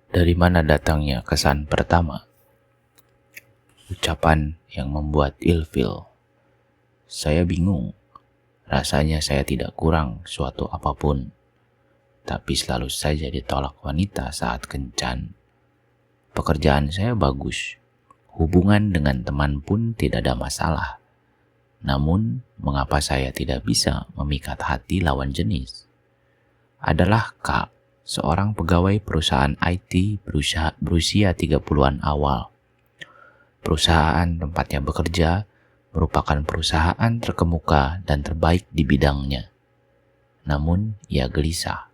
Dari mana datangnya kesan pertama? Ucapan yang membuat ilfil. Saya bingung. Rasanya saya tidak kurang suatu apapun, tapi selalu saja ditolak wanita saat kencan. Pekerjaan saya bagus. Hubungan dengan teman pun tidak ada masalah. Namun, mengapa saya tidak bisa memikat hati lawan jenis? Adalah Kak, seorang pegawai perusahaan IT berusia 30-an awal. Perusahaan tempatnya bekerja merupakan perusahaan terkemuka dan terbaik di bidangnya. Namun, ia gelisah.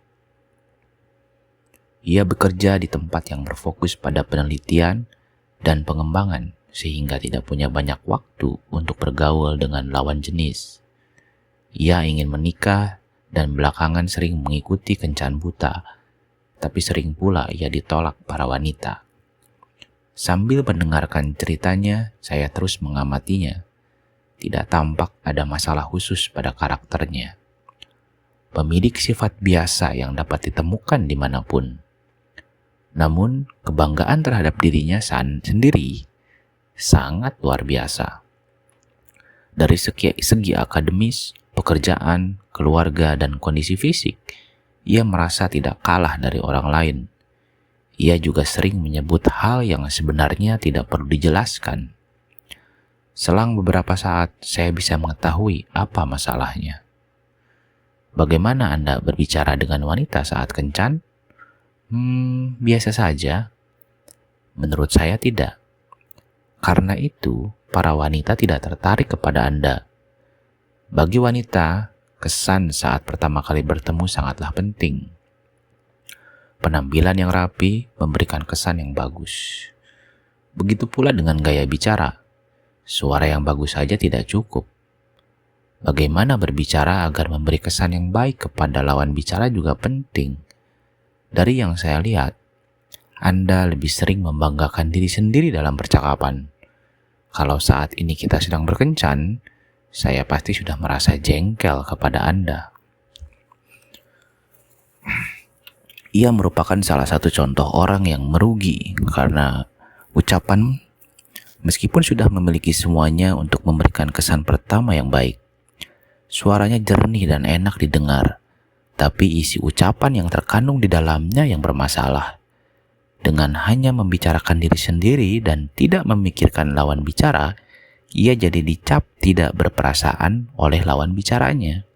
Ia bekerja di tempat yang berfokus pada penelitian dan pengembangan, sehingga tidak punya banyak waktu untuk bergaul dengan lawan jenis. Ia ingin menikah dan belakangan sering mengikuti kencan buta, tapi sering pula ia ditolak para wanita. Sambil mendengarkan ceritanya, saya terus mengamatinya. Tidak tampak ada masalah khusus pada karakternya. Pemilik sifat biasa yang dapat ditemukan dimanapun. Namun, kebanggaan terhadap dirinya sendiri sangat luar biasa. Dari segi akademis, pekerjaan, keluarga, dan kondisi fisik, ia merasa tidak kalah dari orang lain. Ia juga sering menyebut hal yang sebenarnya tidak perlu dijelaskan. Selang beberapa saat, saya bisa mengetahui apa masalahnya. Bagaimana Anda berbicara dengan wanita saat kencan? Biasa saja. Menurut saya tidak. Karena itu, para wanita tidak tertarik kepada Anda. Bagi wanita, kesan saat pertama kali bertemu sangatlah penting. Penampilan yang rapi memberikan kesan yang bagus. Begitu pula dengan gaya bicara. Suara yang bagus saja tidak cukup. Bagaimana berbicara agar memberi kesan yang baik kepada lawan bicara juga penting. Dari yang saya lihat, Anda lebih sering membanggakan diri sendiri dalam percakapan. Kalau saat ini kita sedang berkencan, saya pasti sudah merasa jengkel kepada Anda. Ia merupakan salah satu contoh orang yang merugi karena ucapan meskipun sudah memiliki semuanya untuk memberikan kesan pertama yang baik. Suaranya jernih dan enak didengar, tapi isi ucapan yang terkandung di dalamnya yang bermasalah. Dengan hanya membicarakan diri sendiri dan tidak memikirkan lawan bicara, ia jadi dicap tidak berperasaan oleh lawan bicaranya.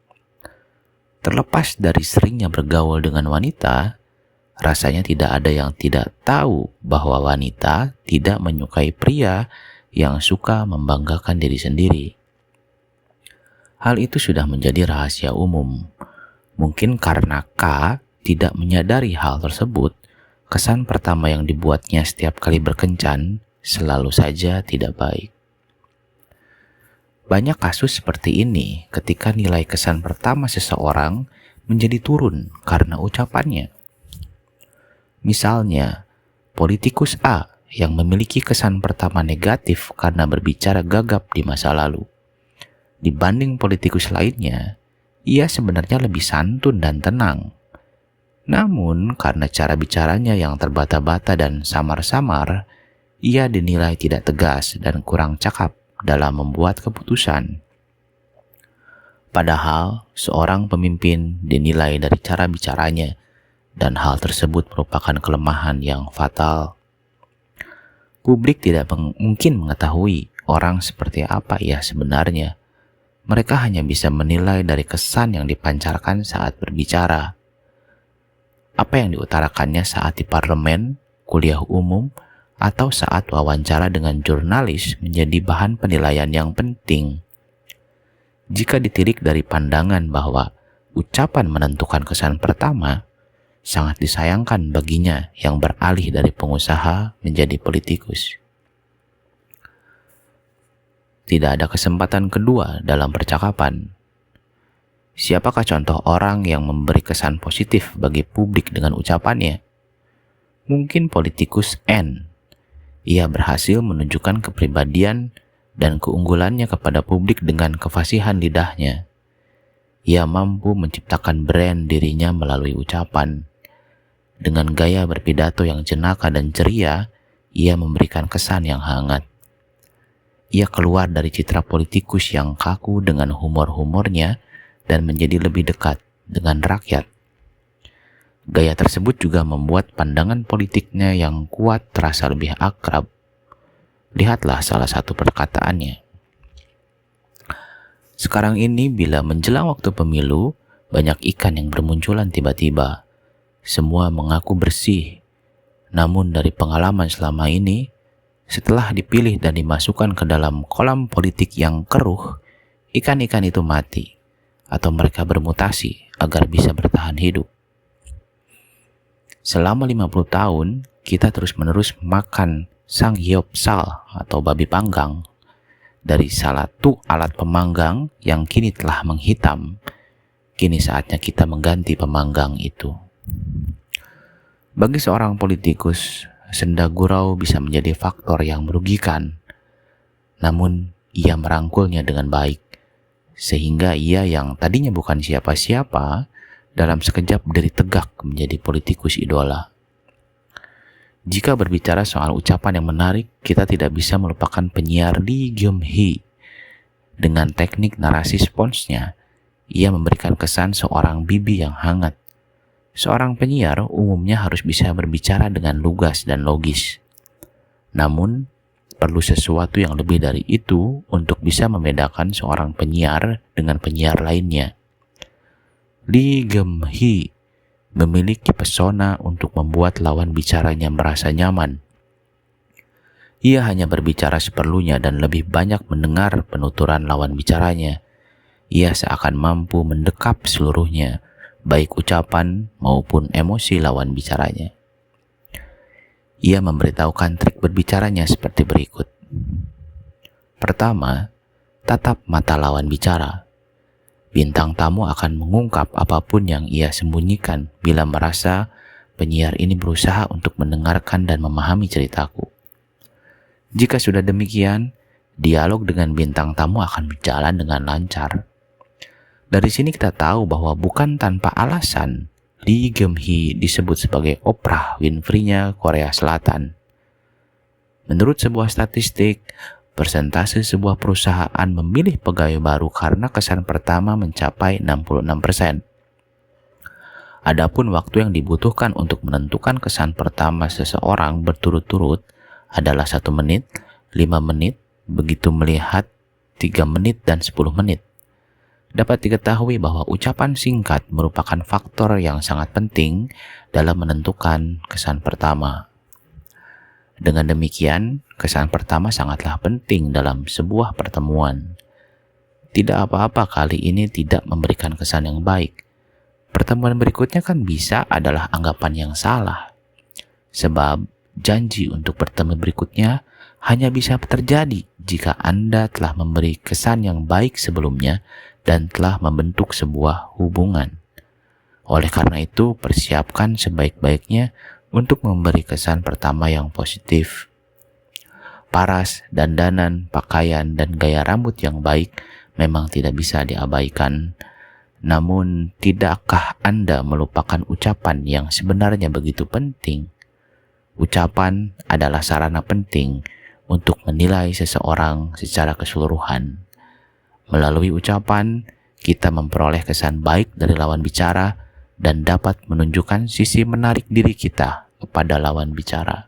Terlepas dari seringnya bergaul dengan wanita, rasanya tidak ada yang tidak tahu bahwa wanita tidak menyukai pria yang suka membanggakan diri sendiri. Hal itu sudah menjadi rahasia umum. Mungkin karena K tidak menyadari hal tersebut, kesan pertama yang dibuatnya setiap kali berkencan selalu saja tidak baik. Banyak kasus seperti ini ketika nilai kesan pertama seseorang menjadi turun karena ucapannya. Misalnya, politikus A yang memiliki kesan pertama negatif karena berbicara gagap di masa lalu. Dibanding politikus lainnya, ia sebenarnya lebih santun dan tenang. Namun, karena cara bicaranya yang terbata-bata dan samar-samar, ia dinilai tidak tegas dan kurang cakap dalam membuat keputusan. Padahal, seorang pemimpin dinilai dari cara bicaranya, dan hal tersebut merupakan kelemahan yang fatal. Publik tidak mungkin mengetahui orang seperti apa ia sebenarnya. Mereka hanya bisa menilai dari kesan yang dipancarkan saat berbicara. Apa yang diutarakannya saat di parlemen, kuliah umum, atau saat wawancara dengan jurnalis menjadi bahan penilaian yang penting. Jika ditilik dari pandangan bahwa ucapan menentukan kesan pertama, sangat disayangkan baginya yang beralih dari pengusaha menjadi politikus. Tidak ada kesempatan kedua dalam percakapan. Siapakah contoh orang yang memberi kesan positif bagi publik dengan ucapannya? Mungkin politikus N. Ia berhasil menunjukkan kepribadian dan keunggulannya kepada publik dengan kefasihan lidahnya. Ia mampu menciptakan brand dirinya melalui ucapan. Dengan gaya berpidato yang jenaka dan ceria, ia memberikan kesan yang hangat. Ia keluar dari citra politikus yang kaku dengan humor-humornya dan menjadi lebih dekat dengan rakyat. Gaya tersebut juga membuat pandangan politiknya yang kuat terasa lebih akrab. Lihatlah salah satu perkataannya. Sekarang ini bila menjelang waktu pemilu, banyak ikan yang bermunculan tiba-tiba. Semua mengaku bersih. Namun dari pengalaman selama ini, setelah dipilih dan dimasukkan ke dalam kolam politik yang keruh, ikan-ikan itu mati atau mereka bermutasi agar bisa bertahan hidup. Selama 50 tahun, kita terus-menerus makan samgyeopsal atau babi panggang. Dari salah satu alat pemanggang yang kini telah menghitam, kini saatnya kita mengganti pemanggang itu. Bagi seorang politikus, senda gurau bisa menjadi faktor yang merugikan. Namun, ia merangkulnya dengan baik, sehingga ia yang tadinya bukan siapa-siapa, dalam sekejap berdiri tegak menjadi politikus idola. Jika berbicara soal ucapan yang menarik, kita tidak bisa melupakan penyiar Lee Gyum-hee. Dengan teknik narasi sponsnya, ia memberikan kesan seorang bibi yang hangat. Seorang penyiar umumnya harus bisa berbicara dengan lugas dan logis. Namun, perlu sesuatu yang lebih dari itu untuk bisa membedakan seorang penyiar dengan penyiar lainnya. Lee Gyum-hee memiliki pesona untuk membuat lawan bicaranya merasa nyaman. Ia hanya berbicara seperlunya dan lebih banyak mendengar penuturan lawan bicaranya. Ia seakan mampu mendekap seluruhnya, baik ucapan maupun emosi lawan bicaranya. Ia memberitahukan trik berbicaranya seperti berikut. Pertama, tatap mata lawan bicara. Bintang tamu akan mengungkap apapun yang ia sembunyikan bila merasa penyiar ini berusaha untuk mendengarkan dan memahami ceritaku. Jika sudah demikian, dialog dengan bintang tamu akan berjalan dengan lancar. Dari sini kita tahu bahwa bukan tanpa alasan Lee Gyum-hee disebut sebagai Oprah Winfrey-nya Korea Selatan. Menurut sebuah statistik, persentase sebuah perusahaan memilih pegawai baru karena kesan pertama mencapai 66%. Adapun waktu yang dibutuhkan untuk menentukan kesan pertama seseorang berturut-turut adalah 1 menit, 5 menit, begitu melihat 3 menit dan 10 menit. Dapat diketahui bahwa ucapan singkat merupakan faktor yang sangat penting dalam menentukan kesan pertama. Dengan demikian, kesan pertama sangatlah penting dalam sebuah pertemuan. Tidak apa-apa kali ini tidak memberikan kesan yang baik. Pertemuan berikutnya kan bisa adalah anggapan yang salah. Sebab janji untuk bertemu berikutnya hanya bisa terjadi jika Anda telah memberi kesan yang baik sebelumnya dan telah membentuk sebuah hubungan. Oleh karena itu, persiapkan sebaik-baiknya untuk memberi kesan pertama yang positif. Paras, dandanan, pakaian, dan gaya rambut yang baik memang tidak bisa diabaikan. Namun, tidakkah Anda melupakan ucapan yang sebenarnya begitu penting? Ucapan adalah sarana penting untuk menilai seseorang secara keseluruhan. Melalui ucapan, kita memperoleh kesan baik dari lawan bicara dan dapat menunjukkan sisi menarik diri kita kepada lawan bicara.